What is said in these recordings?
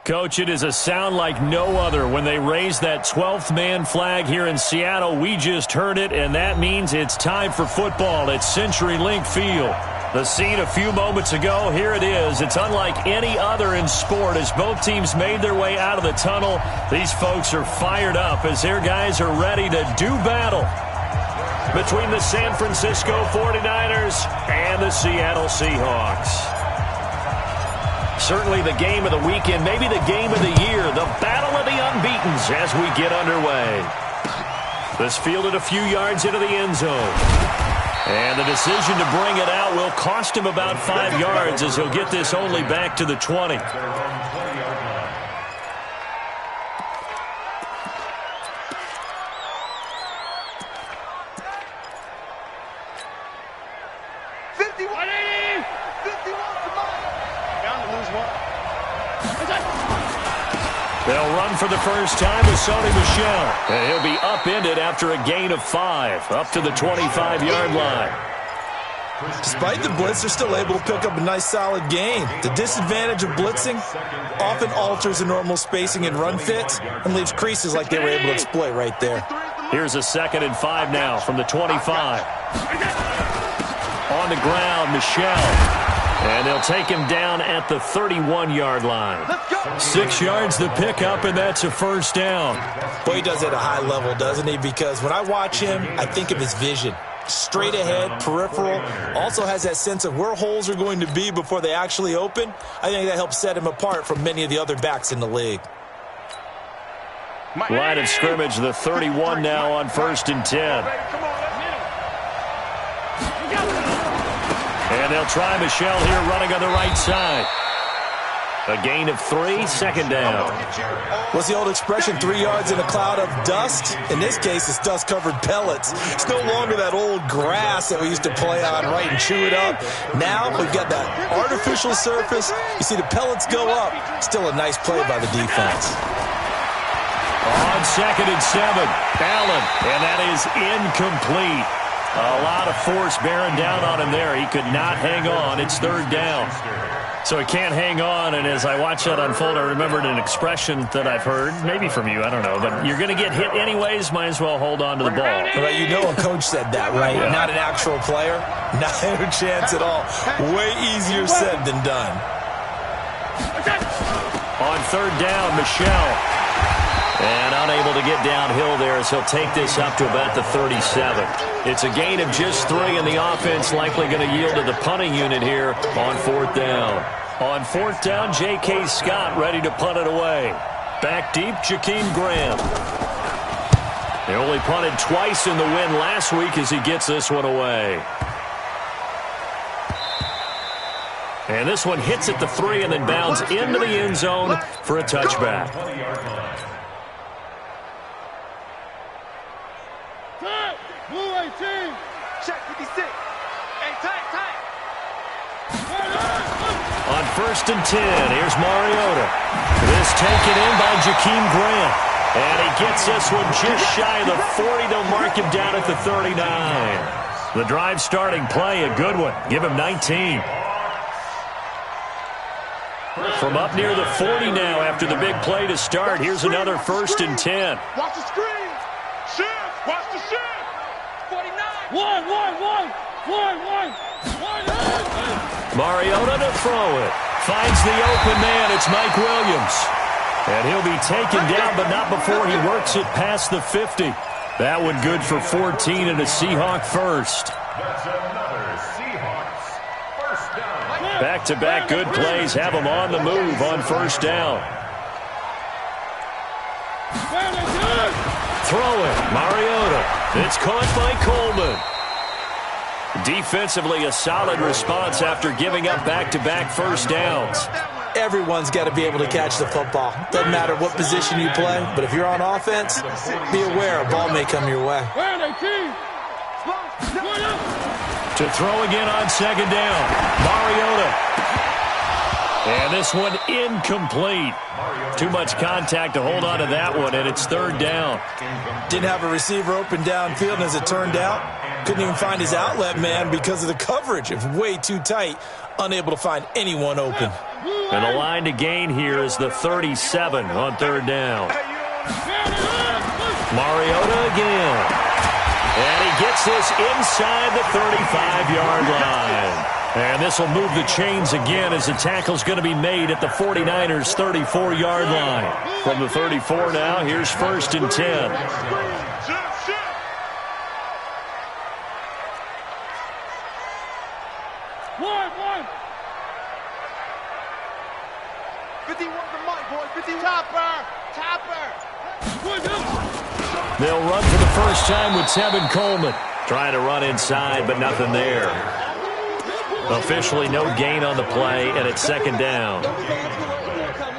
Coach, it is a sound like no other when they raise that 12th man flag here in Seattle. We just heard it, and that means it's time for football at CenturyLink Field. The scene a few moments ago, here it is. It's unlike any other in sport as both teams made their way out of the tunnel. These folks are fired up as their guys are ready to do battle between the San Francisco 49ers and the Seattle Seahawks. Certainly the game of the weekend, maybe the game of the year, the battle of the unbeatens as we get underway. This fielded a few yards into the end zone. And the decision to bring it out will cost him about 5 yards as he'll get this only back to the 20. They'll run for the first time with Sony Michel. And he'll be upended after a gain of 5, up to the 25-yard line. Despite the blitz, they're still able to pick up a nice, solid gain. The disadvantage of blitzing often alters the normal spacing and run fits and leaves creases like they were able to exploit right there. Here's a 2nd and 5 now from the 25. On the ground, Michel. And they'll take him down at the 31-yard line. 6 yards the pickup, and that's a first down. Boy, he does it at a high level, doesn't he? Because when I watch him, I think of his vision. Straight ahead, peripheral. Also has that sense of where holes are going to be before they actually open. I think that helps set him apart from many of the other backs in the league. Line of scrimmage, the 31 now on 1st and 10. And they'll try Michel here running on the right side. A gain of 3, 2nd down. What's the old expression, 3 yards in a cloud of dust? In this case, it's dust-covered pellets. It's no longer that old grass that we used to play on, right, and chew it up. Now we've got that artificial surface. You see the pellets go up. Still a nice play by the defense. On 2nd and 7, Allen, and that is incomplete. A lot of force bearing down on him there. He could not hang on. It's 3rd down. So he can't hang on, and as I watch that unfold, I remembered an expression that I've heard, maybe from you, I don't know, but you're going to get hit anyways, might as well hold on to the ball. Well, you know a coach said that, right? Yeah. Not an actual player. Not a chance at all. Way easier said than done. On 3rd down, Michel. And unable to get downhill there as he'll take this up to about the 37. It's a gain of just 3, and the offense likely going to yield to the punting unit here on 4th down. On 4th down, J.K. Scott ready to punt it away. Back deep, Jakeem Graham. They only punted twice in the win last week as he gets this one away. And this one hits at the 3 and then bounds into the end zone for a touchback. On 1st and 10, here's Mariota. This taken in by Jakeem Grant. And he gets this one just shy of the 40. They'll mark him down at the 39. The drive starting play, a good one. Give him 19. From up near the 40 now after the big play to start, here's another 1st and 10. Watch the screen. Shift. Watch the shift. 49. One. Mariota to throw it. Finds the open man. It's Mike Williams. And he'll be taken down, but not before he works it past the 50. That one good for 14 and a Seahawk first. Back-to-back good plays have him on the move on 1st down. Throw it. Mariota. It's caught by Coleman. Defensively, a solid response after giving up back-to-back first downs. Everyone's got to be able to catch the football. Doesn't matter what position you play, but if you're on offense, be aware a ball may come your way. To throw again on 2nd down. Mariota. And this one incomplete. Too much contact to hold on to that one, and it's third down. Didn't have a receiver open downfield, and as it turned out, couldn't even find his outlet man because of the coverage. It was way too tight, unable to find anyone open. And the line to gain here is the 37 on third down. Mariota again. And he gets this inside the 35-yard line. And this will move the chains again as the tackle's going to be made at the 49ers' 34-yard line. From the 34 now, here's 1st and 10. One. 51 from Mike, boys. 51. Topper. They'll run for the first time with Tevin Coleman. Trying to run inside, but nothing there. Officially no gain on the play, and it's second down.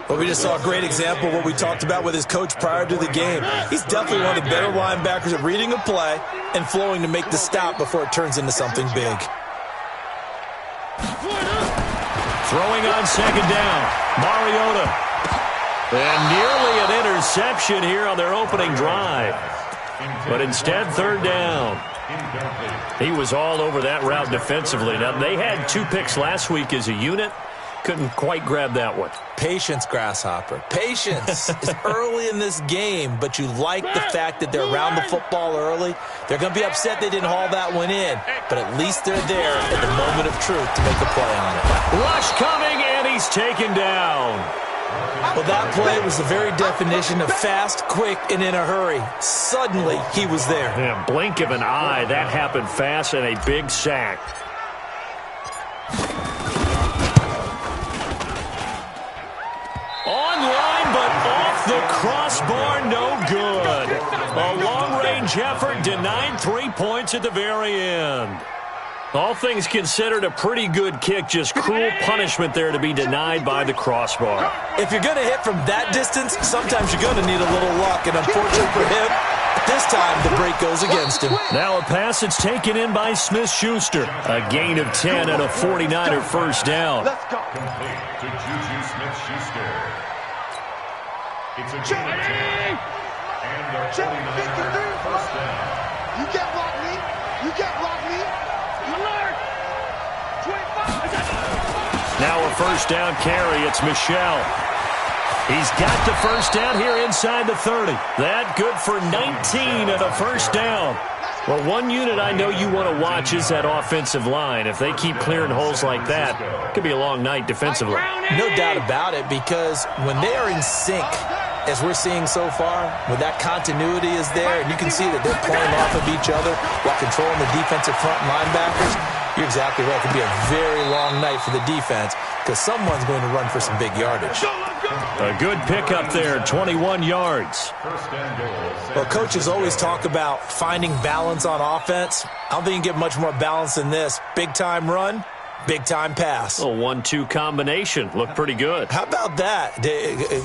Well, we just saw a great example of what we talked about with his coach prior to the game. He's definitely one of the better linebackers at reading a play and flowing to make the stop before it turns into something big. Throwing on second down, Mariota. And nearly an interception here on their opening drive. But instead, third down. He was all over that route defensively. Now, they had 2 picks last week as a unit. Couldn't quite grab that one. Patience, Grasshopper. Patience is early in this game, but you like the fact that they're around the football early. They're going to be upset they didn't haul that one in, but at least they're there at the moment of truth to make a play on it. Rush coming, and he's taken down. Well, that play was the very definition of fast, quick, and in a hurry. Suddenly, he was there. Yeah, blink of an eye, that happened fast, and a big sack. Online, but off the crossbar, no good. A long-range effort denied 3 points at the very end. All things considered, a pretty good kick, just cruel punishment there to be denied by the crossbar. If you're going to hit from that distance, sometimes you're going to need a little luck, and unfortunately for him, this time the break goes against him. Now a pass that's taken in by Smith-Schuster. A gain of 10 and a 49er first down. Let's go. Complete to Juju Smith-Schuster. It's a gain of 10 and the 49er first down. You can't block me. You can't block me. Alert. 25. Now a first down carry. It's Michel. He's got the first down here inside the 30. That good for 19 and a first down. Well, one unit I know you want to watch is that offensive line. If they keep clearing holes like that, it could be a long night defensively. No doubt about it, because when they are in sync, as we're seeing so far, when that continuity is there, and you can see that they're playing off of each other while controlling the defensive front linebackers, you're exactly right. It could be a very long night for the defense because someone's going to run for some big yardage. A good pickup there, 21 yards. Well, coaches always talk about finding balance on offense. I don't think you can get much more balance than this. Big-time run, big-time pass. A 1-2 combination. Looked pretty good. How about that?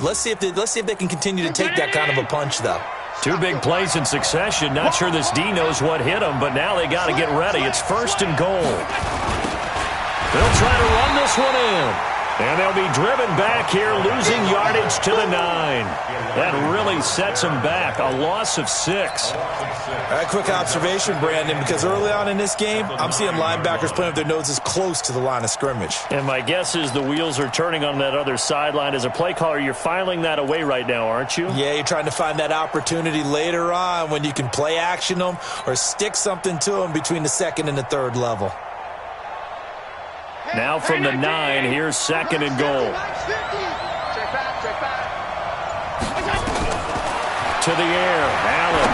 Let's see if they can continue to take that kind of a punch, though. 2 big plays in succession. Not sure this D knows what hit them, but now they got to get ready. It's first and goal. They'll try to run this one in. And they'll be driven back here, losing yardage to the 9. That really sets them back. A loss of 6. All right, quick observation, Brandon, because early on in this game, I'm seeing linebackers playing with their noses close to the line of scrimmage. And my guess is the wheels are turning on that other sideline. As a play caller, you're filing that away right now, aren't you? Yeah, you're trying to find that opportunity later on when you can play action them or stick something to them between the 2nd and the 3rd level. Now from the 9, here's 2nd and goal. To the air, Allen.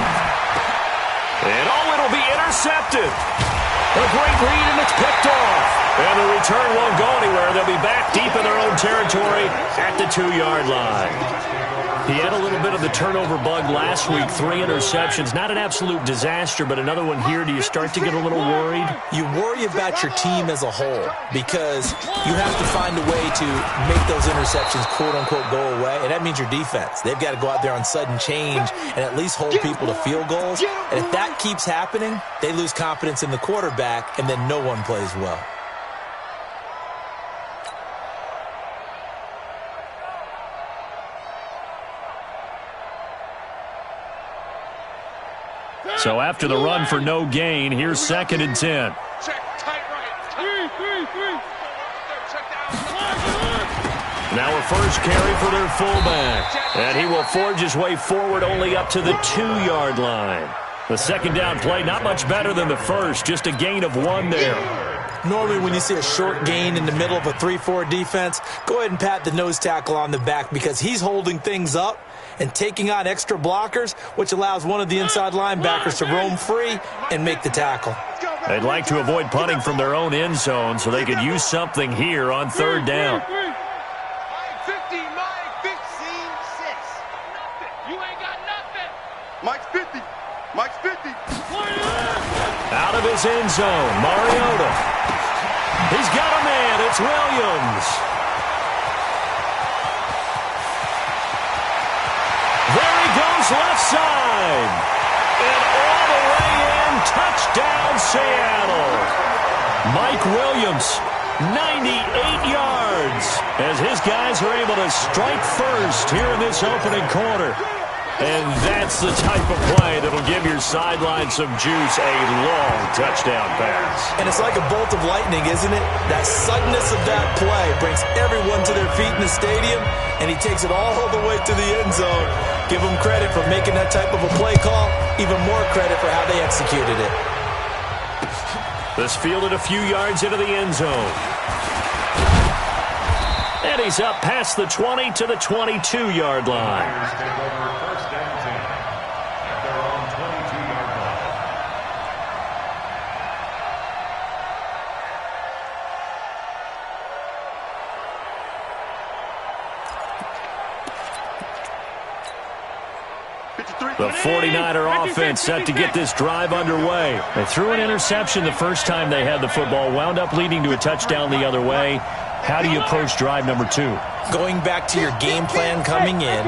And it'll be intercepted. A great read, and it's picked off. And the return won't go anywhere. They'll be back deep in their own territory at the 2-yard line. He had a little bit of the turnover bug last week, 3 interceptions. Not an absolute disaster, but another one here. Do you start to get a little worried? You worry about your team as a whole because you have to find a way to make those interceptions, quote-unquote, go away, and that means your defense. They've got to go out there on sudden change and at least hold people to field goals. And if that keeps happening, they lose confidence in the quarterback, and then no one plays well. So after the run for no gain, here's 2nd and 10. Check, tight right. Three. Now a first carry for their fullback. And he will forge his way forward only up to the 2-yard line. The 2nd down play, not much better than the first, just a gain of 1 there. Normally when you see a short gain in the middle of a 3-4 defense, go ahead and pat the nose tackle on the back because he's holding things up and taking on extra blockers, which allows one of the inside linebackers to roam free and make the tackle. They'd like to avoid punting from their own end zone so they could use something here on 3rd down. Mike's 50. Out of his end zone, Mariota. He's got a man. It's Williams. There he goes, left side. And all the way in, touchdown Seattle. Mike Williams, 98 yards, as his guys are able to strike first here in this opening quarter. And that's the type of play that'll give your sideline some juice, a long touchdown pass. And it's like a bolt of lightning, isn't it? That suddenness of that play brings everyone to their feet in the stadium, and he takes it all the way to the end zone. Give him credit for making that type of a play call, even more credit for how they executed it. This fielded a few yards into the end zone. And he's up past the 20 to the 22-yard line. The 49er offense set to get this drive underway. They threw an interception the first time they had the football, wound up leading to a touchdown the other way. How do you approach drive number 2? Going back to your game plan coming in,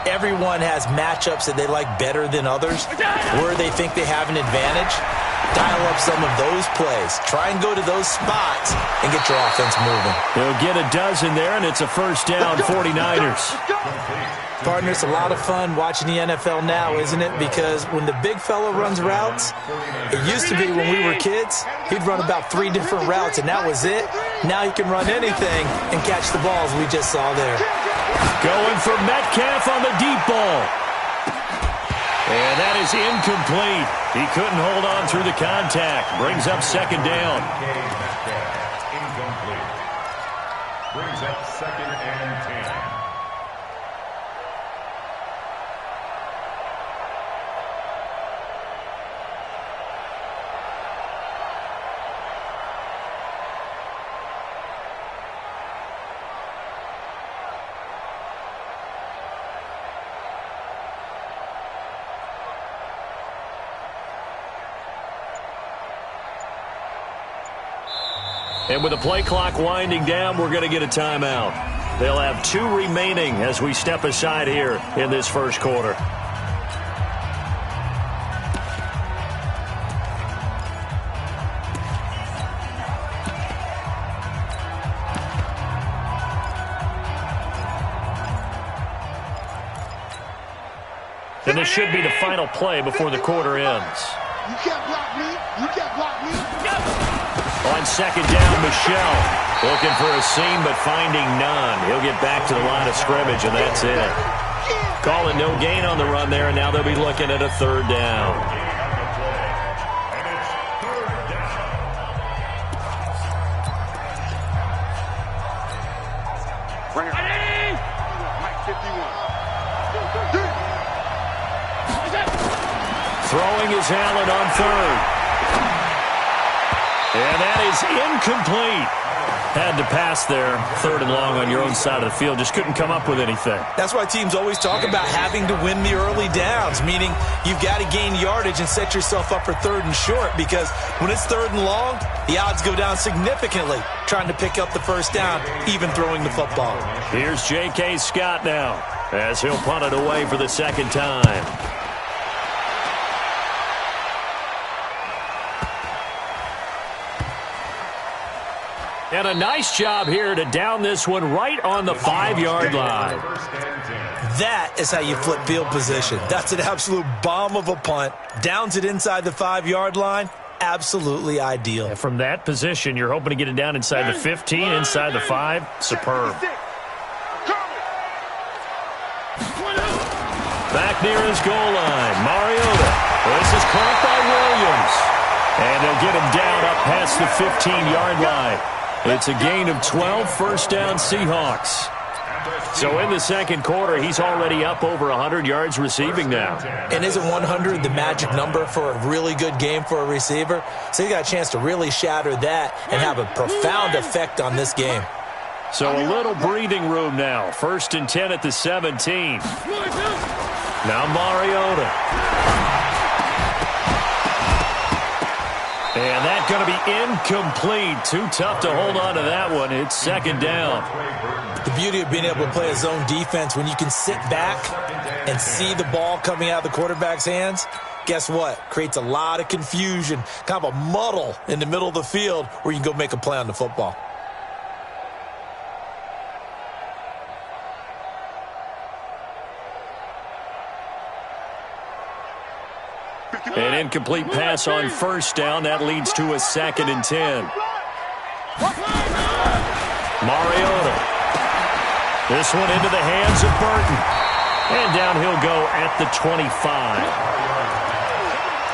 everyone has matchups that they like better than others, where they think they have an advantage. Dial up some of those plays. Try and go to those spots and get your offense moving. They'll get a dozen there, and it's a first down, 49ers. Partner, it's a lot of fun watching the NFL now, isn't it? Because when the big fella runs routes, it used to be when we were kids, he'd run about 3 different routes, and that was it. Now he can run anything and catch the balls we just saw there. Going for Metcalf on the deep ball. And that is incomplete. He couldn't hold on through the contact. Brings up 2nd down. Incomplete. Brings up 2nd and 10. And with the play clock winding down, we're going to get a timeout. They'll have 2 remaining as we step aside here in this first quarter. And this should be the final play before the quarter ends. You can't block me. You can't block me. On 2nd down, Michelle looking for a seam but finding none. He'll get back to the line of scrimmage, and that's it. Call it no gain on the run there, and now they'll be looking at a 3rd down. Throwing his Allen on 3rd. And that is incomplete. Had to pass there, 3rd and long on your own side of the field. Just couldn't come up with anything. That's why teams always talk about having to win the early downs, meaning you've got to gain yardage and set yourself up for 3rd and short, because when it's 3rd and long, the odds go down significantly trying to pick up the first down, even throwing the football. Here's J.K. Scott now as he'll punt it away for the 2nd time. And a nice job here to down this one right on the 5-yard line. That is how you flip field position. That's an absolute bomb of a punt. Downs it inside the 5-yard line. Absolutely ideal. And from that position, you're hoping to get it down inside the 15, inside the 5. Superb. Back near his goal line, Mariota. This is caught by Williams. And they'll get him down up past the 15-yard line. It's a gain of 12, first down Seahawks. So in the second quarter, he's already up over 100 yards receiving now. And isn't 100 the magic number for a really good game for a receiver? So he got a chance to really shatter that and have a profound effect on this game. So a little breathing room now. First and 10 at the 17. Now Mariota. And that's going to be incomplete. Too tough to hold on to that one. It's second down. The beauty of being able to play a zone defense when you can sit back and see the ball coming out of the quarterback's hands, guess what? Creates a lot of confusion, kind of a muddle in the middle of the field where you can go make a play on the football. An incomplete pass on first down. That leads to a second and 10. Mariota. This one into the hands of Burton. And down he'll go at the 25.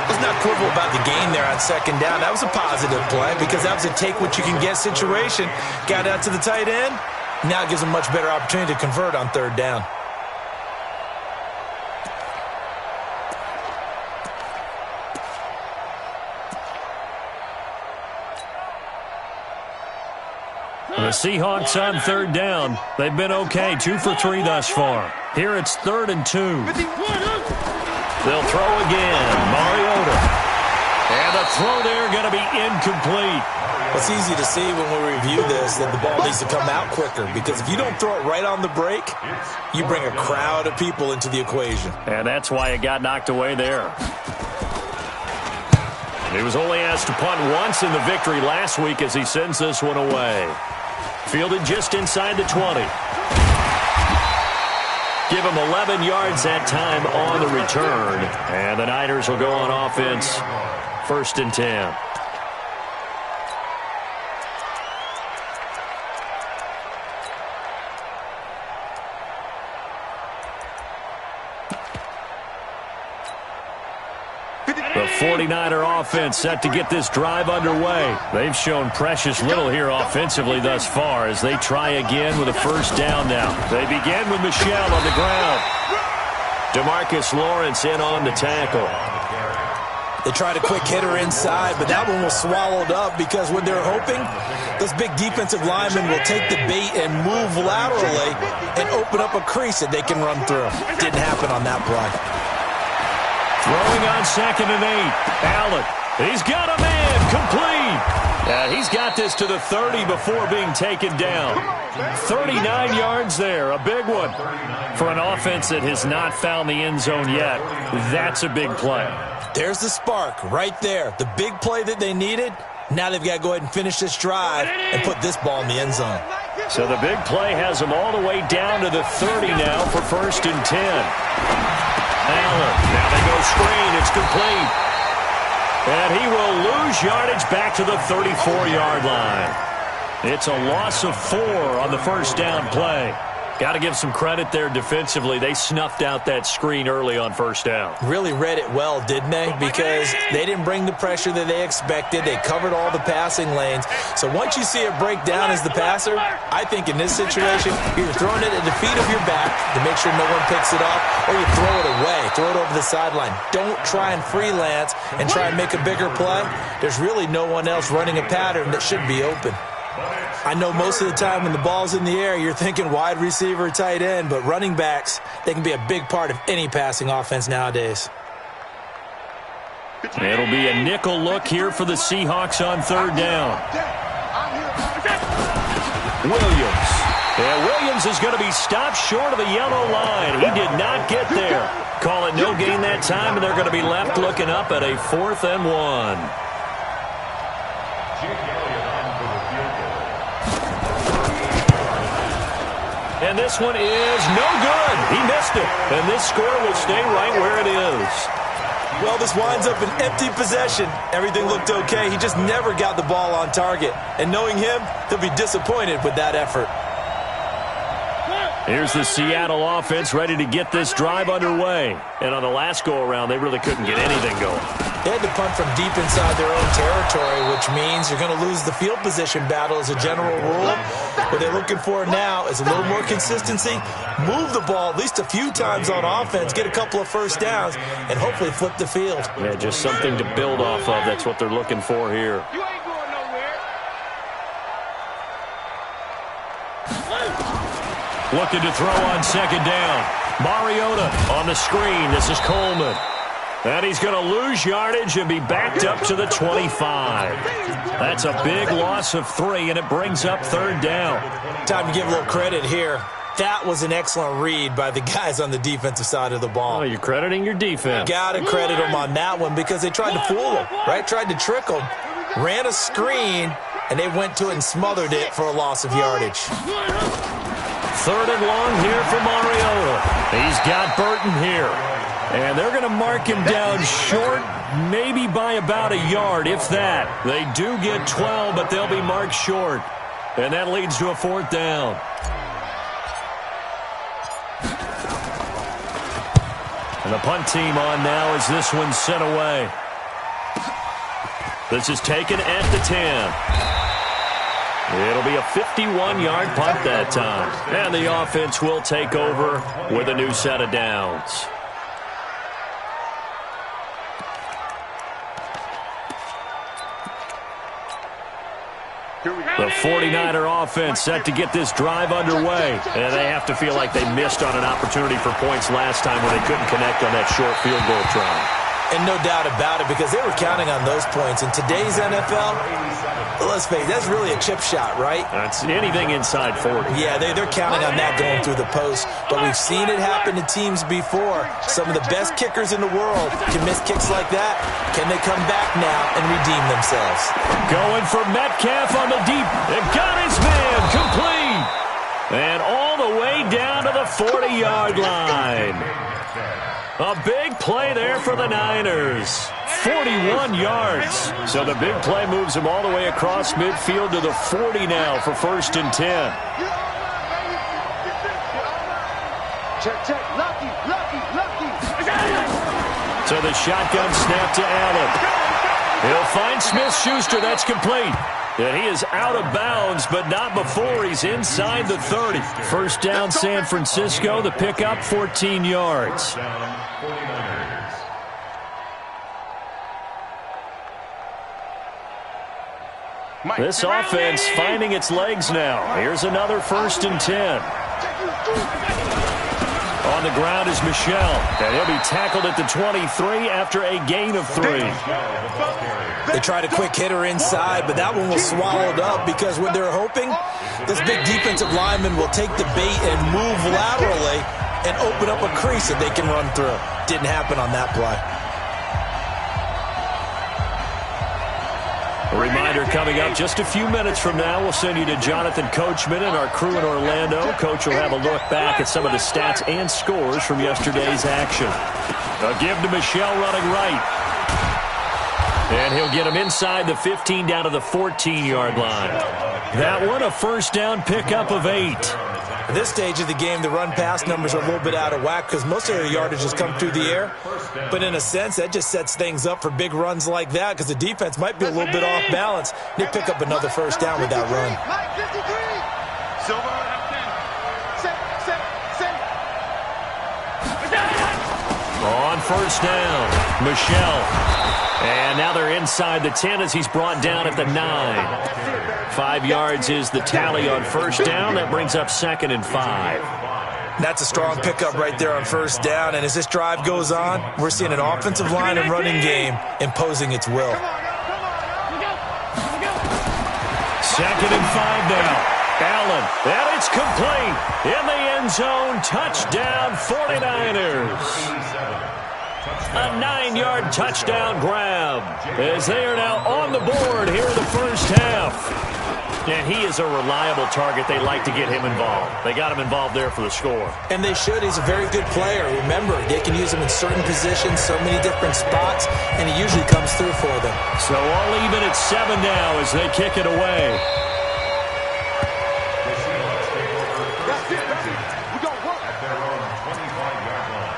Let's not quibble about the gain there on second down. That was a positive play because that was a take-what-you-can-get situation. Got out to the tight end. Now it gives them a much better opportunity to convert on third down. The Seahawks on third down. They've been okay, 2 for 3 thus far. Here it's 3rd and 2. They'll throw again. Mariota. And the throw there going to be incomplete. It's easy to see when we review this that the ball needs to come out quicker because if you don't throw it right on the break, you bring a crowd of people into the equation. And that's why it got knocked away there. He was only asked to punt once in the victory last week as he sends this one away. Fielded just inside the 20. Give him 11 yards that time on the return. And the Niners will go on offense. 1st and 10. The 49er offense set to get this drive underway. They've shown precious little here offensively thus far as they try again with a first down now. They begin with Michel on the ground. DeMarcus Lawrence in on the tackle. They tried a quick hitter inside, but that one was swallowed up because when they're hoping, this big defensive lineman will take the bait and move laterally and open up a crease that they can run through. Didn't happen on that play. Throwing on 2nd and 8. Allen. He's got a man. Complete. He's got this to the 30 before being taken down. 39 yards there. A big one. For an offense that has not found the end zone yet, that's a big play. There's the spark right there. The big play that they needed. Now they've got to go ahead and finish this drive and put this ball in the end zone. So the big play has them all the way down to the 30 now for 1st and 10. Allen. Now they go screen. It's complete. And he will lose yardage back to the 34-yard line. It's a loss of 4 on the first down play. Got to give some credit there defensively. They snuffed out that screen early on first down. Really read it well, didn't they? Because they didn't bring the pressure that they expected. They covered all the passing lanes. So once you see it break down as the passer, I think in this situation, you're throwing it at the feet of your back to make sure no one picks it off, or you throw it away, throw it over the sideline. Don't try and freelance and try and make a bigger play. There's really no one else running a pattern that should be open. I know most of the time when the ball's in the air, you're thinking wide receiver, tight end, but running backs, they can be a big part of any passing offense nowadays. It'll be a nickel look here for the Seahawks on third down. Williams. And Williams is going to be stopped short of the yellow line. He did not get there. Call it no gain that time, and they're going to be left looking up at a 4th and 1. And this one is no good. He missed it. And this score will stay right where it is. Well, this winds up an empty possession. Everything looked okay. He just never got the ball on target. And knowing him, he'll be disappointed with that effort. Here's the Seattle offense ready to get this drive underway. And on the last go-around, they really couldn't get anything going. They had to punt from deep inside their own territory, which means you're going to lose the field position battle as a general rule. What they're looking for now is a little more consistency, move the ball at least a few times on offense, get a couple of first downs, and hopefully flip the field. Yeah, just something to build off of. That's what they're looking for here. You ain't going nowhere. Looking to throw on second down. Mariota on the screen. This is Coleman. And he's going to lose yardage and be backed up to the 25. That's a big loss of 3, and it brings up third down. Time to give a little credit here. That was an excellent read by the guys on the defensive side of the ball. Oh, you're crediting your defense. Got to credit them on that one because they tried to fool him, right? Tried to trick him, ran a screen, and they went to it and smothered it for a loss of yardage. Third and long here for Mariota. He's got Burton here. And they're going to mark him down short, maybe by about a yard, if that. They do get 12, but they'll be marked short. And that leads to a fourth down. And the punt team on now as this one's sent away. This is taken at the 10. It'll be a 51-yard punt that time. And the offense will take over with a new set of downs. The 49er offense set to get this drive underway. And they have to feel like they missed on an opportunity for points last time when they couldn't connect on that short field goal try. And no doubt about it, because they were counting on those points. In today's NFL, let's face it, that's really a chip shot, right? That's anything inside 40. Yeah, they're counting on that going through the post. But we've seen it happen to teams before. Some of the best kickers in the world can miss kicks like that. Can they come back now and redeem themselves? Going for Metcalf on the deep. And got his man complete. And all the way down to the 40-yard line. A big play there for the Niners. 41 yards. So the big play moves them all the way across midfield to the 40 now for 1st and 10. Check. Lucky. So the shotgun snap to Allen. He'll find Smith-Schuster. That's complete. And he is out of bounds, but not before he's inside the 30. First down, San Francisco. The pickup, 14 yards. This offense finding its legs now. Here's another 1st and 10. On the ground is Michel. And he'll be tackled at the 23 after a gain of 3. They tried a quick hitter inside, but that one was swallowed up because what they're hoping, this big defensive lineman will take the bait and move laterally and open up a crease that they can run through. Didn't happen on that play. A reminder coming up just a few minutes from now, we'll send you to Jonathan Coachman and our crew in Orlando. Coach will have a look back at some of the stats and scores from yesterday's action. A give to Michel running right. And he'll get him inside the 15 down to the 14-yard line. That one a first down pickup of 8. At this stage of the game, the run-pass numbers are a little bit out of whack because most of their yardage has come through the air. But in a sense, that just sets things up for big runs like that because the defense might be a little bit off balance. They pick up another first down with that run. On first down, Michel. And now they're inside the 10 as he's brought down at the 9. 5 yards is the tally on first down. That brings up 2nd and 5. That's a strong pickup right there on first down. And as this drive goes on, we're seeing an offensive line and running game imposing its will. 2nd and 5 now. Allen, and it's complete. In the end zone, touchdown 49ers. A 9-yard touchdown grab as they are now on the board here in the first half. And he is a reliable target. They like to get him involved. They got him involved there for the score. And they should. He's a very good player. Remember, they can use him in certain positions, so many different spots, and he usually comes through for them. So all even at 7 now as they kick it away. That's it, baby. We got work. At their own 25-yard line.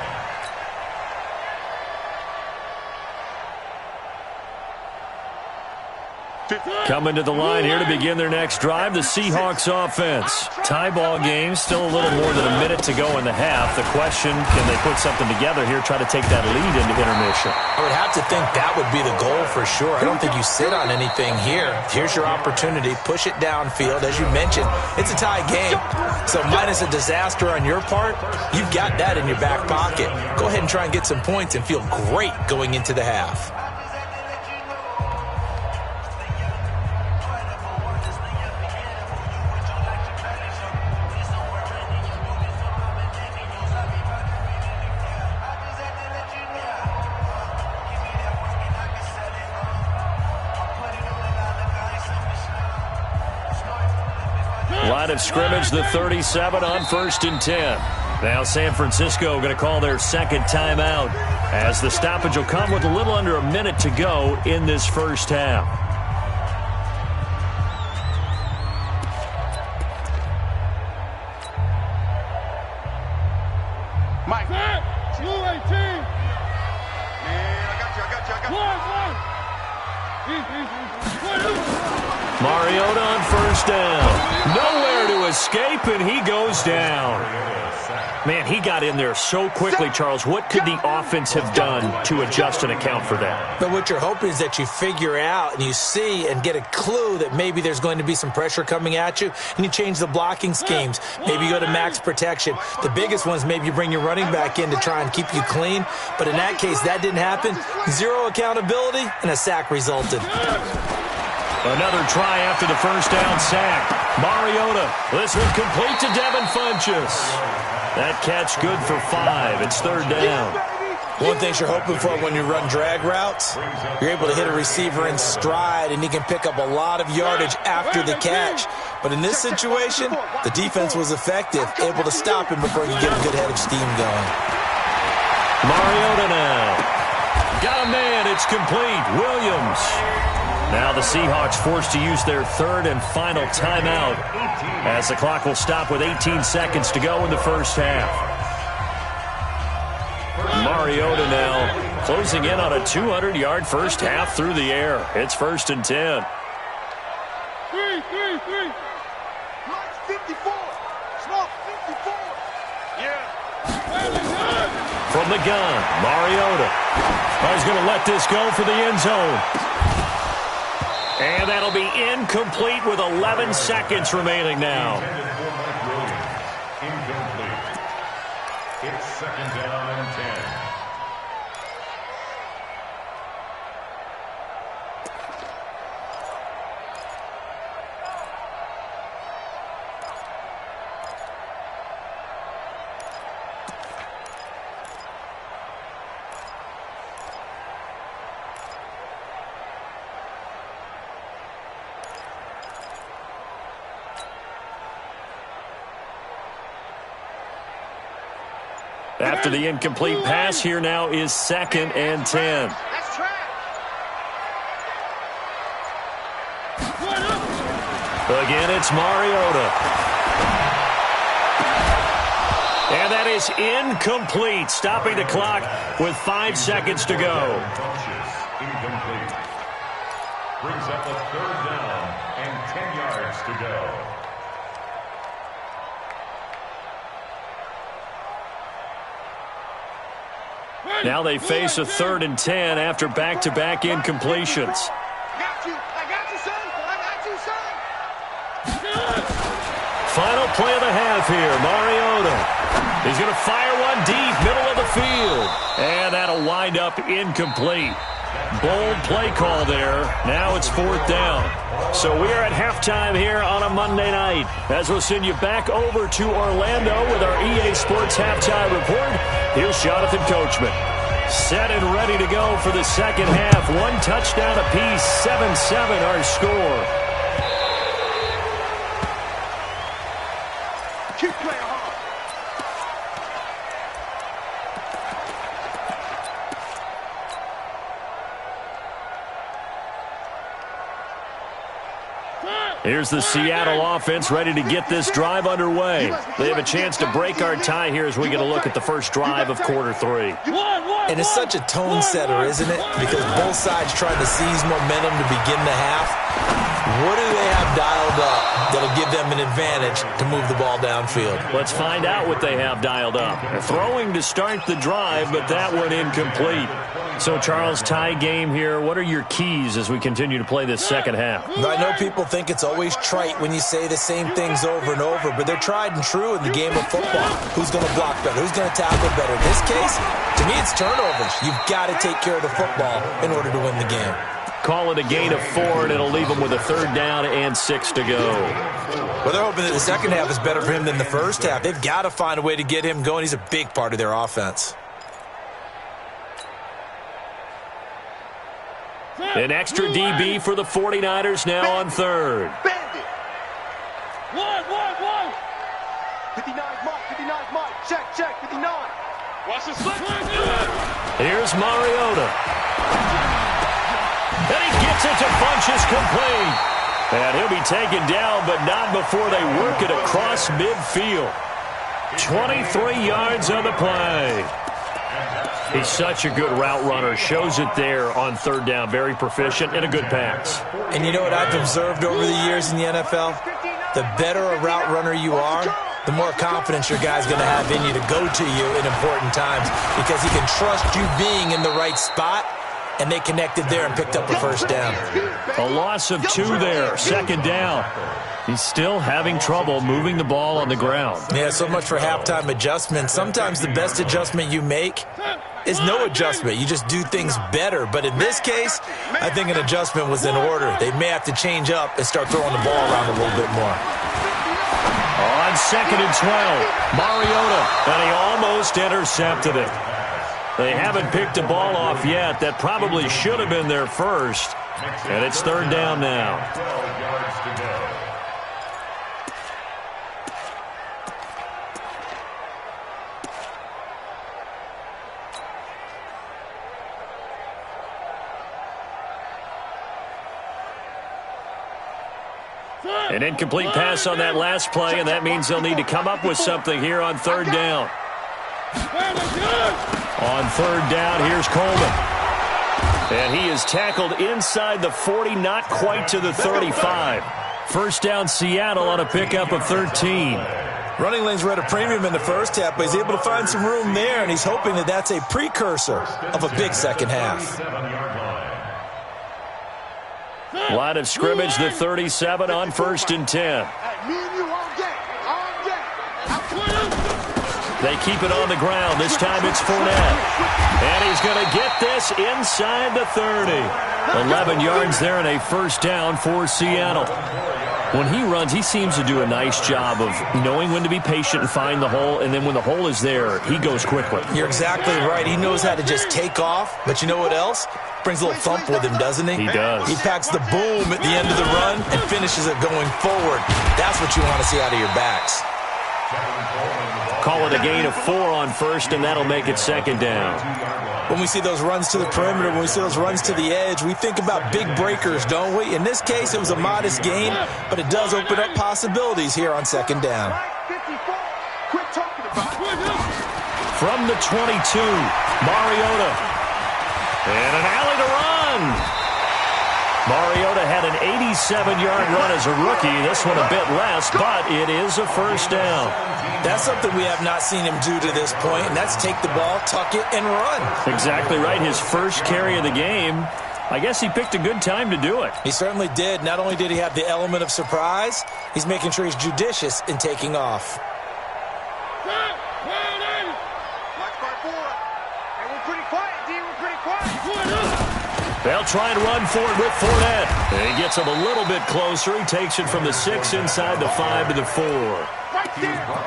Coming to the line here to begin their next drive, the Seahawks offense. Tie ball game, still a little more than a minute to go in the half. The question, can they put something together here, try to take that lead into intermission? I would have to think that would be the goal for sure. I don't think you sit on anything here. Here's your opportunity. Push it downfield. As you mentioned, it's a tie game. So minus a disaster on your part, you've got that in your back pocket. Go ahead and try and get some points and feel great going into the half. Line of scrimmage, the 37 on 1st and 10. Now San Francisco going to call their second timeout as the stoppage will come with a little under a minute to go in this first half. Mike. 218. Man, I got you. Mariota on 1st down. Nowhere to escape, and he goes down. Man, he got in there so quickly, Charles. What could the offense have done to adjust and account for that? But what you're hoping is that you figure out and you see and get a clue that maybe there's going to be some pressure coming at you, and you change the blocking schemes. Maybe you go to max protection. The biggest one is maybe you bring your running back in to try and keep you clean. But in that case, that didn't happen. Zero accountability, and a sack resulted. Another try after the 1st down sack. Mariota, this one complete to Devin Funchess. That catch good for 5. It's 3rd down. One thing you're hoping for when you run drag routes, you're able to hit a receiver in stride, and he can pick up a lot of yardage after the catch. But in this situation, the defense was effective, able to stop him before he could get a good head of steam going. Mariota now. Got a man. It's complete. Williams. Now the Seahawks forced to use their 3rd and final timeout as the clock will stop with 18 seconds to go in the first half. Mariota now closing in on a 200-yard first half through the air. It's 1st and 10. 3. 54. Smoke 54. Yeah. From the gun, Mariota. He's going to let this go for the end zone. And that'll be incomplete with 11 seconds remaining now. Incomplete. It's 2nd down and 10. After the incomplete pass, here now is 2nd and 10. That's track. Again, it's Mariota. And that is incomplete, stopping the clock with 5 seconds to go. Incomplete. Brings up a 3rd down and 10 yards to go. Now they face a 3rd and 10 after back-to-back incompletions. I got you, son. Final play of the half here, Mariota. He's going to fire one deep, middle of the field. And that'll wind up incomplete. Bold play call there. Now it's 4th down. So we are at halftime here on a Monday night. As we'll send you back over to Orlando with our EA Sports Halftime Report, here's Jonathan Coachman. Set and ready to go for the second half. One touchdown apiece, 7-7 our score. Keep playing hard. Here's the Seattle offense ready to get this drive underway. They have a chance to break our tie here as we get a look at the first drive of quarter 3. And it's such a tone setter, isn't it? Because both sides trying to seize momentum to begin the half. What do they have dialed up that'll give them an advantage to move the ball downfield? Let's find out what they have dialed up. They're throwing to start the drive, but that one incomplete. So, Charles, tie game here. What are your keys as we continue to play this second half? I know people think it's always trite when you say the same things over and over, but they're tried and true in the game of football. Who's going to block better? Who's going to tackle better? In this case, to me, it's turnovers. You've got to take care of the football in order to win the game. Call it a gain of 4, and it'll leave them with a 3rd down and 6 to go. Well, they're hoping that the second half is better for him than the first half. They've got to find a way to get him going. He's a big part of their offense. An extra DB for the 49ers now on 3rd. Bandit. One. 59 mark. Check, 59. Watch the slip. Here's Mariota. And he gets it to Funchess complete. And he'll be taken down, but not before they work it across midfield. 23 yards on the play. He's such a good route runner. Shows it there on 3rd down. Very proficient and a good pass. And you know what I've observed over the years in the NFL? The better a route runner you are, the more confidence your guy's going to have in you to go to you in important times because he can trust you being in the right spot, and they connected there and picked up a 1st down. A loss of 2 there. 2nd down. He's still having trouble moving the ball on the ground. Yeah, so much for halftime adjustment. Sometimes the best adjustment you make is no adjustment. You just do things better. But in this case, I think an adjustment was in order. They may have to change up and start throwing the ball around a little bit more. On 2nd and 12, Mariota, and he almost intercepted it. They haven't picked the ball off yet. That probably should have been their first. And it's 3rd down now. 12 yards to go. An incomplete pass on that last play, and that means they'll need to come up with something here on 3rd down. On 3rd down, here's Coleman. And he is tackled inside the 40, not quite to the 35. 1st down, Seattle on a pickup of 13. Running lanes were at a premium in the first half, but he's able to find some room there, and he's hoping that that's a precursor of a big second half. Line of scrimmage, the 37 on 1st and 10. They keep it on the ground. This time it's Fournette. And he's going to get this inside the 30. 11 yards there and a 1st down for Seattle. When he runs, he seems to do a nice job of knowing when to be patient and find the hole, and then when the hole is there, he goes quickly. You're exactly right. He knows how to just take off, but you know what else? Brings a little thump with him, doesn't he? He does. He packs the boom at the end of the run and finishes it going forward. That's what you want to see out of your backs. Call it a gain of 4 on 1st, and that'll make it 2nd down. When we see those runs to the perimeter, when we see those runs to the edge, we think about big breakers, don't we? In this case, it was a modest gain, but it does open up possibilities here on 2nd down. From the 22, Mariota. And an alley to run. Mariota had an 87-yard run as a rookie. This one a bit less, but it is a 1st down. That's something we have not seen him do to this point, and that's take the ball, tuck it, and run. Exactly right. His first carry of the game. I guess he picked a good time to do it. He certainly did. Not only did he have the element of surprise, he's making sure he's judicious in taking off. They'll try and run for it with Fournette. He gets him a little bit closer. He takes it from the 6 inside the 5 to the 4.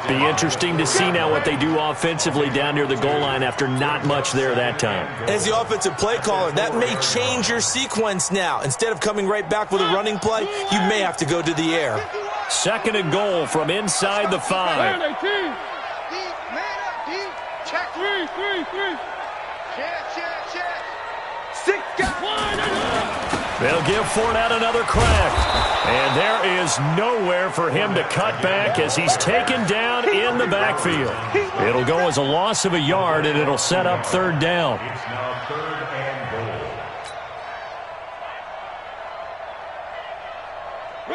Be interesting to see now what they do offensively down near the goal line after not much there that time. As the offensive play caller, that may change your sequence now. Instead of coming right back with a running play, you may have to go to the air. 2nd and goal from inside the 5. Man up, check. 3. Check. 6 guys. They'll give Fournette another crack. And there is nowhere for him to cut back as he's taken down in the backfield. It'll go as a loss of a yard, and it'll set up 3rd down. It's now 3rd and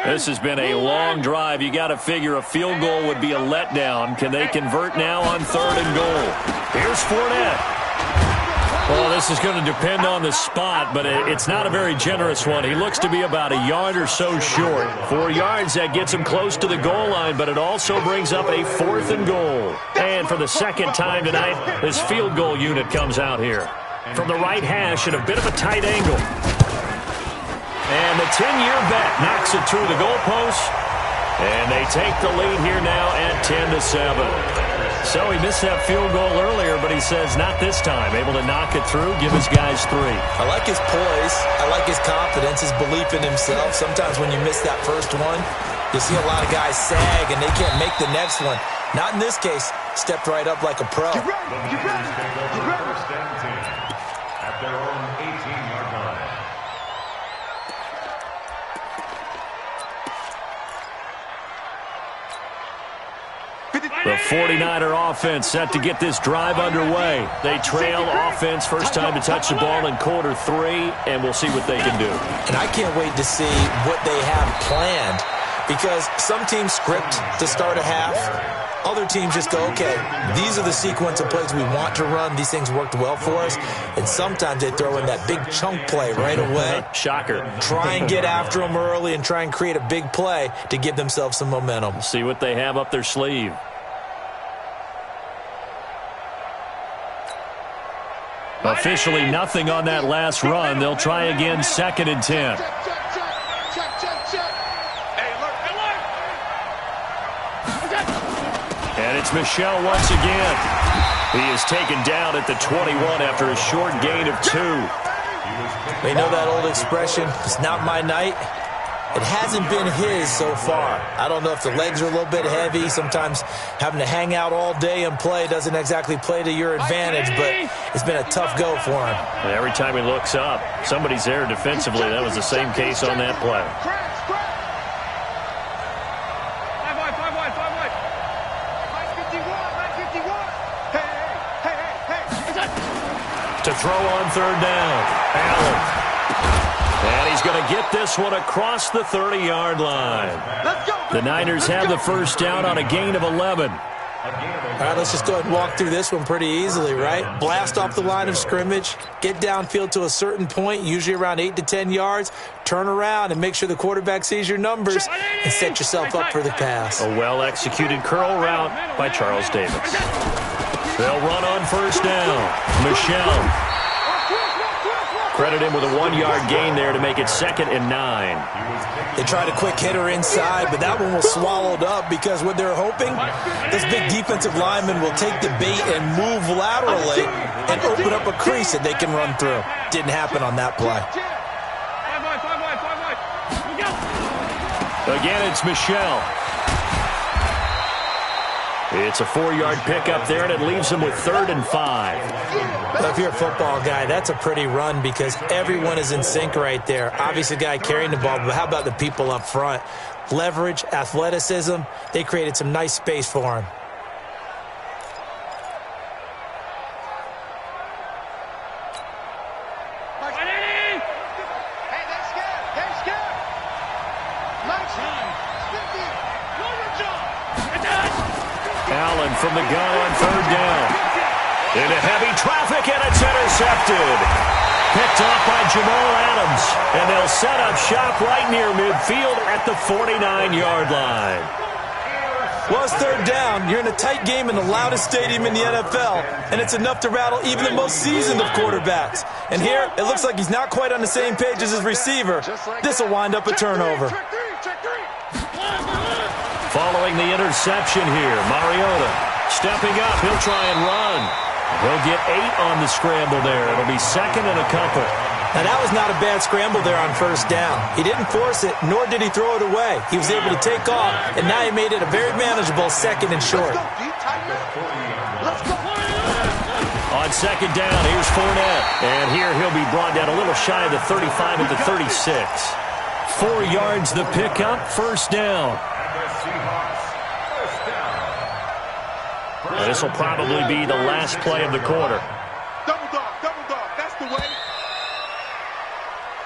goal. This has been a long drive. You got to figure a field goal would be a letdown. Can they convert now on 3rd and goal? Here's Fournette. Well, this is going to depend on the spot, but it's not a very generous one. He looks to be about a yard or so short. 4 yards, that gets him close to the goal line, but it also brings up a 4th and goal. And for the 2nd time tonight, this field goal unit comes out here. From the right hash at a bit of a tight angle. And the 10-year bet knocks it through the goalpost. And they take the lead here now at 10-7. So he missed that field goal earlier, but he says not this time. Able to knock it through, give his guys 3. I like his poise. I like his confidence, his belief in himself. Sometimes when you miss that first one, you see a lot of guys sag and they can't make the next one. Not in this case. Stepped right up like a pro. Get ready. First and 10 at their own 18-yard line. The 49er offense set to get this drive underway. They trail offense first time to touch the ball in Q3, and we'll see what they can do. And I can't wait to see what they have planned, because some teams script to start a half. Other teams just go, okay, these are the sequence of plays we want to run. These things worked well for us. And sometimes they throw in that big chunk play right away. Shocker. Try and get after them early and try and create a big play to give themselves some momentum. See what they have up their sleeve. Officially nothing on that last run. They'll try again, 2nd and 10. And it's Michel once again. He is taken down at the 21 after a short gain of 2. They know that old expression, it's not my night. It hasn't been his so far. I don't know if the legs are a little bit heavy. Sometimes having to hang out all day and play doesn't exactly play to your advantage, but it's been a tough go for him. And every time he looks up, somebody's there defensively. That was the same case on that play. To throw on 3rd down, Allen. And he's going to get this one across the 30-yard line. The Niners have the first down on a gain of 11. All right, let's just go ahead and walk through this one pretty easily, right? Blast off the line of scrimmage, get downfield to a certain point, usually around 8 to 10 yards, turn around and make sure the quarterback sees your numbers and set yourself up for the pass. A well-executed curl route by Charles Davis. They'll run on 1st down. Michel. Credit him with a 1-yard gain there to make it 2nd and 9. They tried a quick hitter inside, but that one was swallowed up because what they're hoping, this big defensive lineman will take the bait and move laterally and open up a crease that they can run through. Didn't happen on that play. Again, it's Michel. It's a 4-yard pickup there, and it leaves him with 3rd and 5. Well, if you're a football guy, that's a pretty run because everyone is in sync right there. Obviously, the guy carrying the ball, but how about the people up front? Leverage, athleticism, they created some nice space for him. Allen from the gun on 3rd down. Into heavy traffic, and it's intercepted. Picked off by Jamal Adams. And they'll set up shop right near midfield at the 49-yard line. Well, it's 3rd down. You're in a tight game in the loudest stadium in the NFL, and it's enough to rattle even the most seasoned of quarterbacks. And here, it looks like he's not quite on the same page as his receiver. This will wind up a turnover. following the interception here. Mariota stepping up. He'll try and run. He'll get 8 on the scramble there. It'll be second and a couple. Now, that was not a bad scramble there on first down. He didn't force it, nor did he throw it away. He was able to take off, and now he made it a very manageable second and short. On second down, here's Fournette. And here he'll be brought down a little shy of the 35 at the 36. 4 yards the pickup, first down. This will probably be the last play of the quarter. Double dog, that's the way.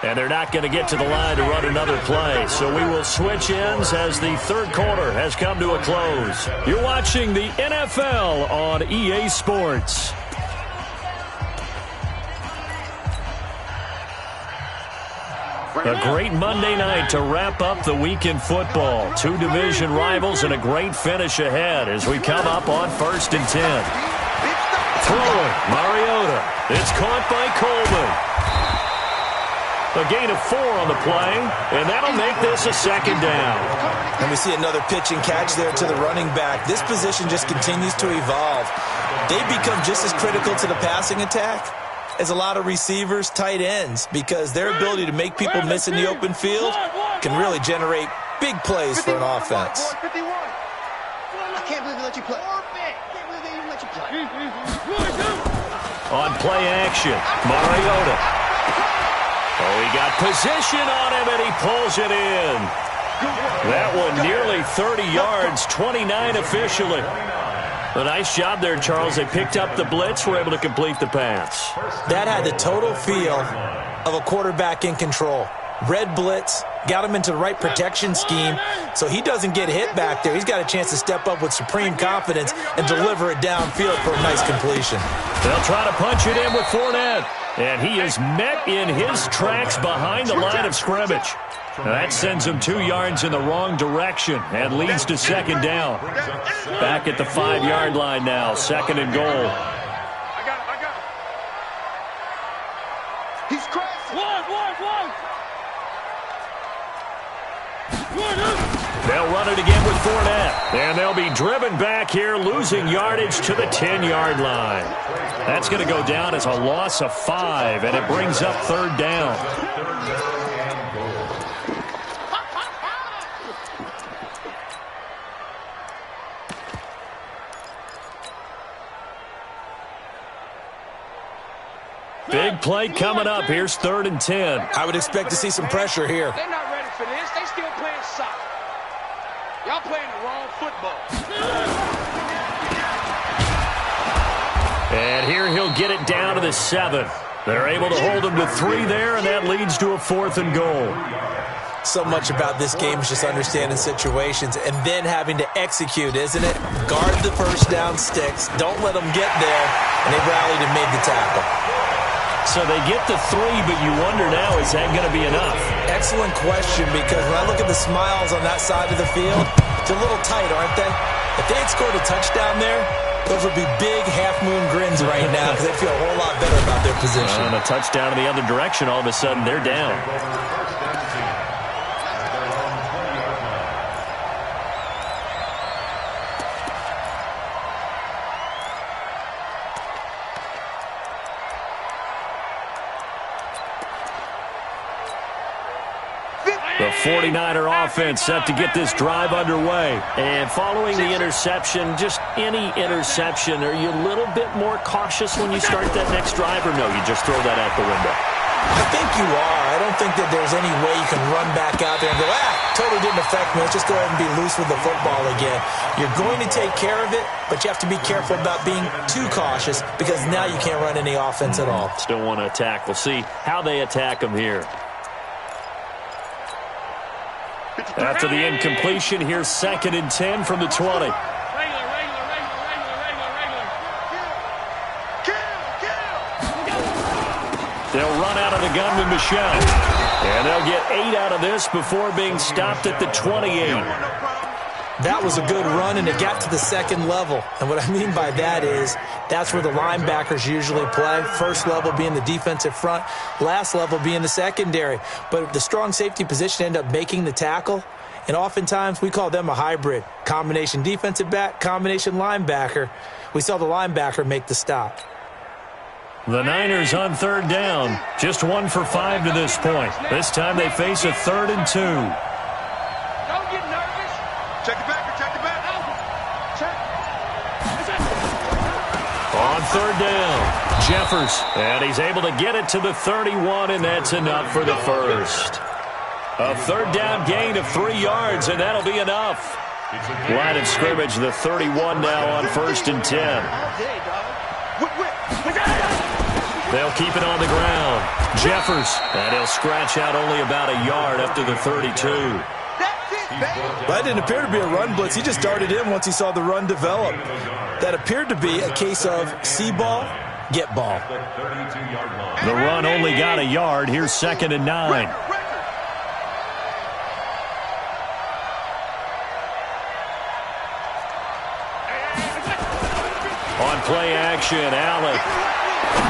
And they're not going to get to the line to run another play. So we will switch ends as the third quarter has come to a close. You're watching the NFL on EA Sports. A great Monday night to wrap up the week in football. 2 division rivals and a great finish ahead as we come up on 1st and 10. Throwing, Mariota. It's caught by Coleman. A gain of 4 on the play, and that'll make this a second down. And we see another pitch and catch there to the running back. This position just continues to evolve. They become just as critical to the passing attack as a lot of receivers, tight ends, because their ability to make people miss in the open field can really generate big plays for an offense. I can't believe they let you play. On play action, Mariota. Oh, he got position on him, and he pulls it in. That one nearly 30 yards, 29 officially. A nice job there, Charles. They picked up the blitz, were able to complete the pass. That had the total feel of a quarterback in control. Red blitz, got him into the right protection scheme, so he doesn't get hit back there. He's got a chance to step up with supreme confidence and deliver it downfield for a nice completion. They'll try to punch it in with Fournette, and he is met in his tracks behind the line of scrimmage. That sends him 2 yards in the wrong direction and leads to second down. Back at the 5-yard line now, second and goal. I got him. He's crazy. They'll run it again with Fournette, and they'll be driven back here, losing yardage to the 10-yard line. That's going to go down as a loss of 5, and it brings up third down. Big play coming up. Here's 3rd and 10. I would expect to see some pressure here. They're not ready for this. They still playing soccer. Y'all playing the wrong football. And here he'll get it down to the 7. They're able to hold him to 3 there, and that leads to a 4th and goal. So much about this game is just understanding situations and then having to execute, isn't it? Guard the first down sticks. Don't let them get there. And they rallied and made the tackle. So they get the 3, but you wonder now, is that going to be enough? Excellent question, because when I look at the smiles on that side of the field, it's a little tight, aren't they? If they had scored a touchdown there, those would be big half-moon grins right now because they feel a whole lot better about their position. And a touchdown in the other direction, all of a sudden they're down. The 49er offense set to get this drive underway. And following the interception, just any interception, are you a little bit more cautious when you start that next drive, or no, you just throw that out the window? I think you are. I don't think that there's any way you can run back out there and go, totally didn't affect me. Let's just go ahead and be loose with the football again. You're going to take care of it, but you have to be careful about being too cautious because now you can't run any offense at all. Still want to attack. We'll see how they attack them here. After the incompletion, here's 2nd and 10 from the 20. They'll run out of the gun with Michelle. And they'll get 8 out of this before being stopped at the 28. That was a good run, and it got to the second level. And what I mean by that is that's where the linebackers usually play. First level being the defensive front, last level being the secondary. But the strong safety position ended up making the tackle, And oftentimes, we call them a hybrid. Combination defensive back, combination linebacker. We saw the linebacker make the stop. The Niners on third down. Just 1 for 5 to this point. This time they face a 3rd and 2. Don't get nervous. Check the back. Check the back. Check. On third down, Jeffers. And he's able to get it to the 31, and that's enough for the first. A third down gain of 3 yards, and that'll be enough. Line of scrimmage, the 31 now on 1st and 10. They'll keep it on the ground. Jeffers, and he'll scratch out only about a yard up to the 32. That didn't appear to be a run blitz. He just darted in once he saw the run develop. That appeared to be a case of see ball, get ball. The run only got a yard. Here's 2nd and 9. On play action, Allen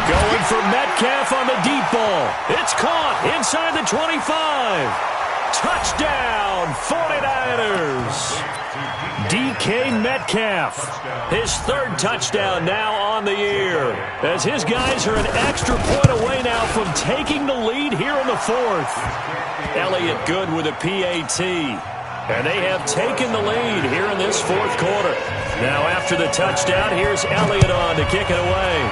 going for Metcalf on the deep ball. It's caught inside the 25. Touchdown, 49ers. DK Metcalf, his 3rd touchdown now on the year, as his guys are an extra point away now from taking the lead here in the 4th. Elliott good with a PAT, and they have taken the lead here in this 4th quarter. Now after the touchdown, here's Elliott on to kick it away.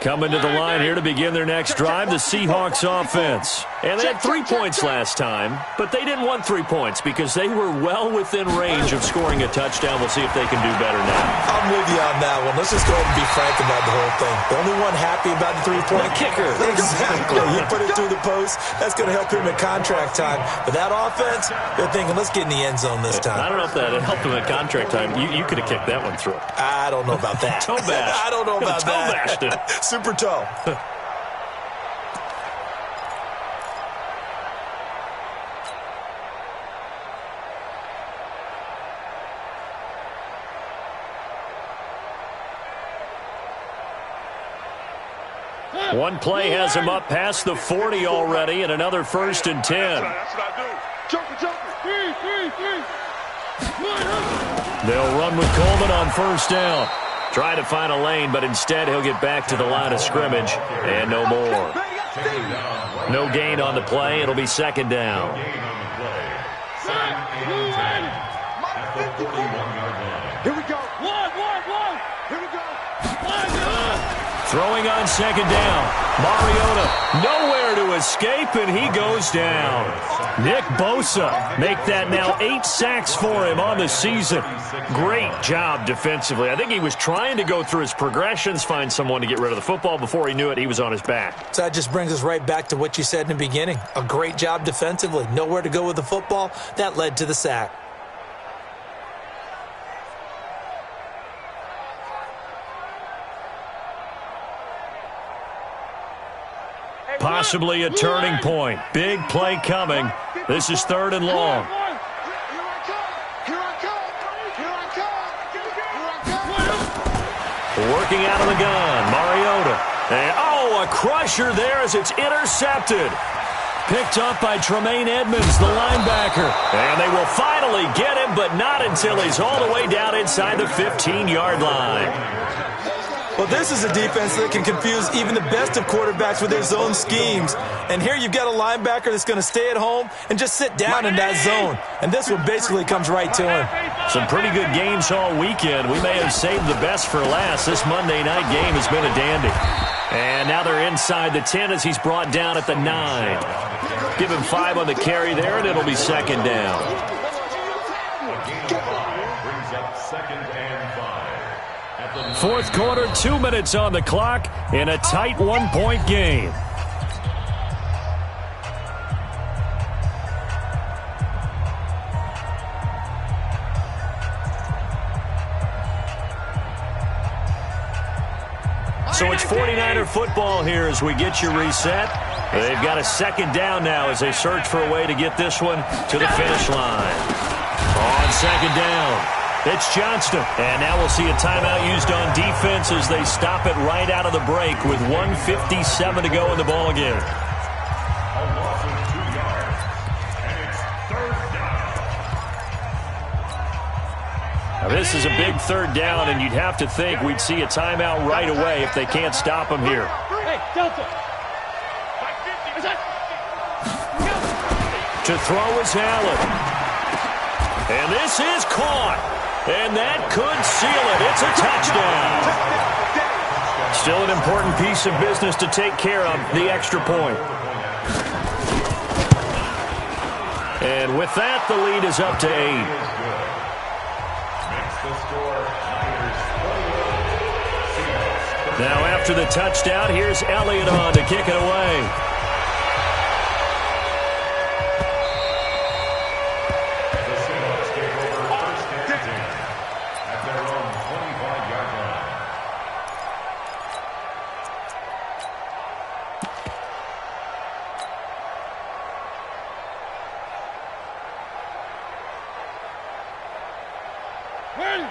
Coming to the line here to begin their next drive, the Seahawks offense. And they had 3 points last time, but they didn't want 3 points because they were well within range of scoring a touchdown. We'll see if they can do better now. I'm with you on that one. Let's just go ahead and be frank about the whole thing. The only one happy about the 3-point kicker. Exactly. He put it through the post. That's going to help him in contract time. But that offense, they're thinking, let's get in the end zone this time. I don't know if that helped him in contract time. You could have kicked that one through. I don't know about that. Toe bash. I don't know about that. Toe bashed it. Super toe. One play has him up past the 40 already, and another 1st and 10. That's what I do. Jumper. They'll run with Coleman on 1st down. Try to find a lane, but instead he'll get back to the line of scrimmage, and no more. No gain on the play. It'll be 2nd down. Here we go. One. Here we go. Throwing on 2nd down. Mariota nowhere to escape, and he goes down. Nick Bosa make that now 8 sacks for him on the season. Great job defensively. I think he was trying to go through his progressions, find someone to get rid of the football. Before he knew it, he was on his back. So that just brings us right back to what you said in the beginning. A great job defensively. Nowhere to go with the football. That led to the sack. Possibly a turning point. Big play coming. This is 3rd and long. Working out of the gun, Mariota. And, a crusher there as it's intercepted. Picked up by Tremaine Edmonds, the linebacker. And they will finally get him, but not until he's all the way down inside the 15-yard line. Well, this is a defense that can confuse even the best of quarterbacks with their zone schemes. And here you've got a linebacker that's going to stay at home and just sit down in that zone. And this one basically comes right to him. Some pretty good games all weekend. We may have saved the best for last. This Monday night game has been a dandy. And now they're inside the 10 as he's brought down at the 9. Give him 5 on the carry there, and it'll be 2nd down. Brings up 2nd and 5. 4th quarter, 2 minutes on the clock in a tight 1-point game. So it's 49er football here as we get you reset. They've got a second down now as they search for a way to get this one to the finish line. On second down, it's Johnston. And now we'll see a timeout used on defense as they stop it right out of the break with 1:57 to go in the ballgame. A loss of 2 yards, and it's third down. Now this is a big third down, and you'd have to think we'd see a timeout right away if they can't stop him here. Hey, Delta. To throw is Allen. And this is caught. And that could seal it. It's a touchdown. Still an important piece of business to take care of, the extra point. And with that, the lead is up to 8. Makes the score Niners 21. Now after the touchdown, here's Elliott on to kick it away.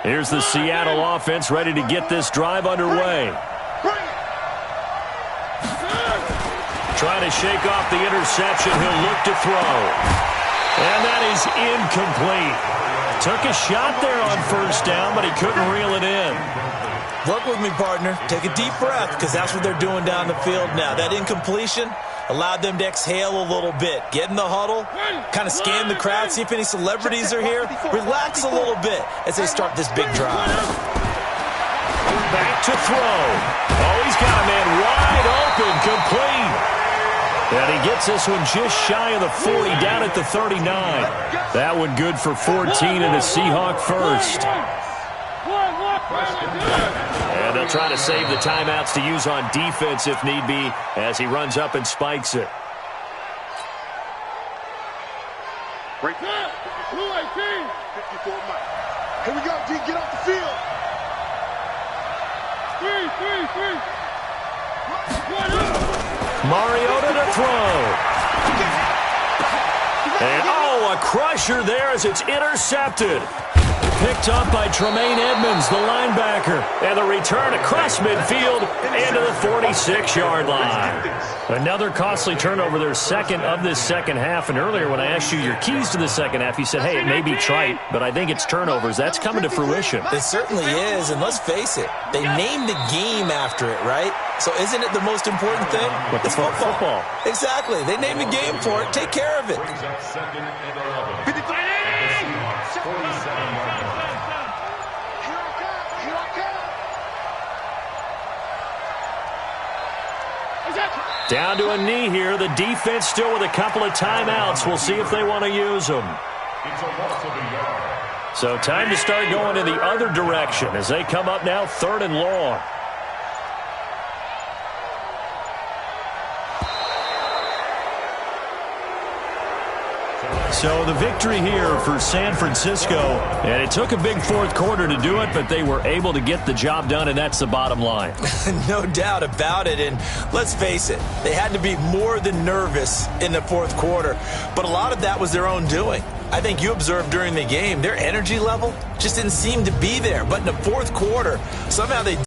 Here's the Seattle offense ready to get this drive underway. Trying to shake off the interception. He'll look to throw. And that is incomplete. Took a shot there on first down, but he couldn't reel it in. Work with me, partner. Take a deep breath, because that's what they're doing down the field now. That incompletion allowed them to exhale a little bit. Get in the huddle, kind of scan the crowd, see if any celebrities are here. Relax a little bit as they start this big drive. Back to throw. Oh, he's got a man wide open, complete. And he gets this one just shy of the 40, down at the 39. That one good for 14 and a Seahawk first. And they'll try to save the timeouts to use on defense if need be as he runs up and spikes it. Right there. 54 Mike. Here we go, D. Get off the field. 3. Mariota to throw. And, oh, a crusher there as it's intercepted. Picked up by Tremaine Edmonds, the linebacker. And the return across midfield into the 46-yard line. Another costly turnover, their second of this second half. And earlier when I asked you your keys to the second half, you said, hey, it may be trite, but I think it's turnovers. That's coming to fruition. It certainly is, and let's face it, they named the game after it, right? So isn't it the most important thing? It's football. Exactly. They named the game for it. Take care of it. Brings up second and 11. At the Seahawks 47-yard line. Down to a knee here. The defense still with a couple of timeouts. We'll see if they want to use them. It's a loss of a yard. So time to start going in the other direction as they come up now 3rd and long. So the victory here for San Francisco, and it took a big fourth quarter to do it, but they were able to get the job done, and that's the bottom line. No doubt about it, and let's face it, they had to be more than nervous in the fourth quarter, but a lot of that was their own doing. I think you observed during the game, their energy level just didn't seem to be there, but in the fourth quarter, somehow they